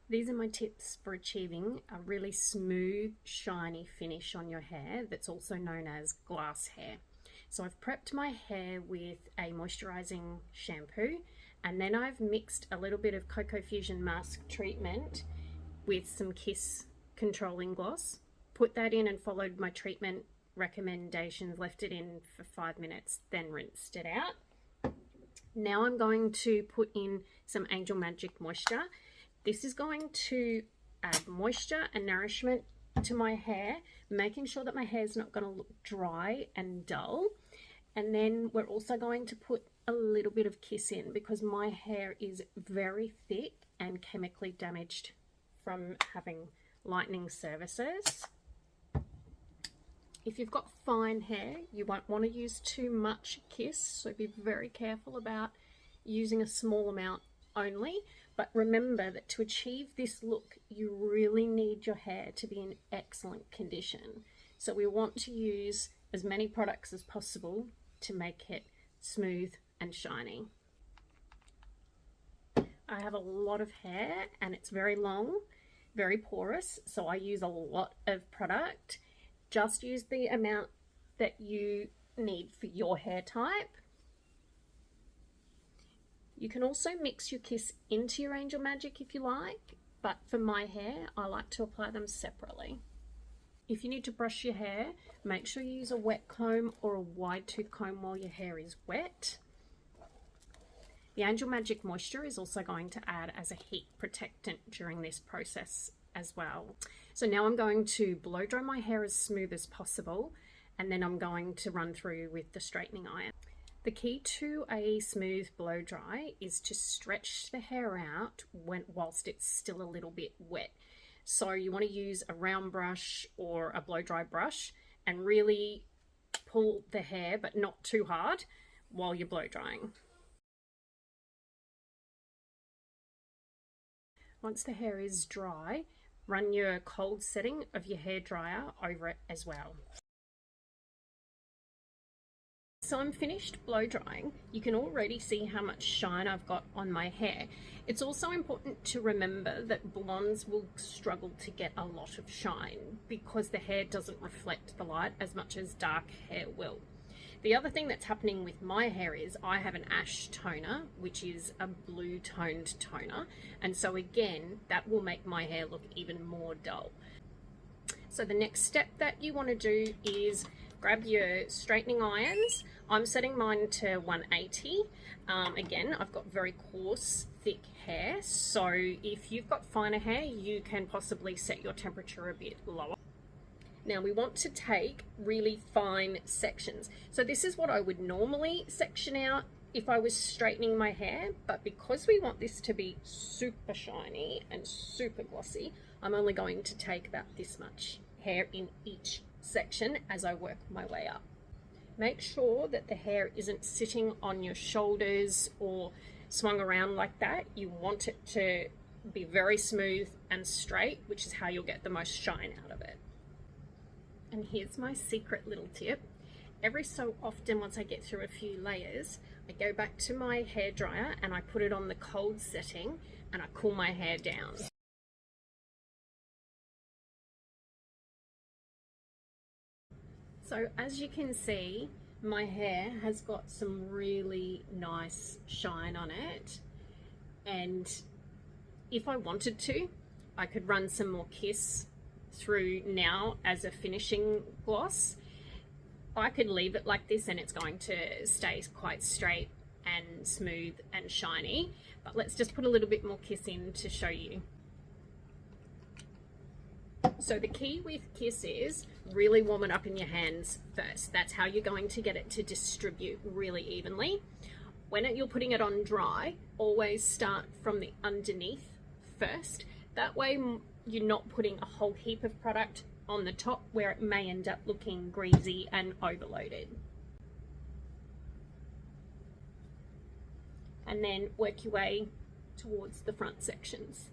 These are my tips for achieving a really smooth, shiny finish on your hair that's also known as glass hair. So I've prepped my hair with a moisturizing shampoo, and then I've mixed a little bit of Cocoa Fusion Mask treatment with some Kiss controlling gloss. Put that in and followed my treatment recommendations, left it in for 5 minutes, then rinsed it out. Now I'm going to put in some Angel Magic moisture. This is going to add moisture and nourishment to my hair, making sure that my hair is not going to look dry and dull. And then we're also going to put a little bit of Kiss in because my hair is very thick and chemically damaged from having lightening services. If you've got fine hair, you won't want to use too much Kiss, so be very careful about using a small amount only. But remember that to achieve this look, you really need your hair to be in excellent condition. So we want to use as many products as possible to make it smooth and shiny. I have a lot of hair and it's very long, very porous, so I use a lot of product. Just use the amount that you need for your hair type. You can also mix your Kiss into your Angel Magic if you like, but for my hair, I like to apply them separately. If you need to brush your hair, make sure you use a wet comb or a wide tooth comb while your hair is wet. The Angel Magic moisture is also going to add as a heat protectant during this process as well. So now I'm going to blow dry my hair as smooth as possible, and then I'm going to run through with the straightening iron. The key to a smooth blow dry is to stretch the hair out whilst it's still a little bit wet. So you want to use a round brush or a blow dry brush and really pull the hair, but not too hard, while you're blow drying. Once the hair is dry, run your cold setting of your hairdryer over it as well. So I'm finished blow drying. You can already see how much shine I've got on my hair. It's also important to remember that blondes will struggle to get a lot of shine because the hair doesn't reflect the light as much as dark hair will. The other thing that's happening with my hair is I have an ash toner, which is a blue toned toner. And so again, that will make my hair look even more dull. So the next step that you want to do is grab your straightening irons. I'm setting mine to 180. Again, I've got very coarse, thick hair. So if you've got finer hair, you can possibly set your temperature a bit lower. Now we want to take really fine sections. So this is what I would normally section out if I was straightening my hair, but because we want this to be super shiny and super glossy, I'm only going to take about this much hair in each section as I work my way up. Make sure that the hair isn't sitting on your shoulders or swung around like that. You want it to be very smooth and straight, which is how you'll get the most shine out of it. And here's my secret little tip. Every so often, once I get through a few layers, I go back to my hairdryer and I put it on the cold setting and I cool my hair down. So as you can see, my hair has got some really nice shine on it. And if I wanted to, I could run some more Kiss through now as a finishing gloss. I could leave it like this and it's going to stay quite straight and smooth and shiny, but let's just put a little bit more Kiss in to show you. So the key with Kiss is really warm it up in your hands first. That's how you're going to get it to distribute really evenly. When you're putting it on dry, always start from the underneath first. That way you're not putting a whole heap of product on the top where it may end up looking greasy and overloaded. And then work your way towards the front sections.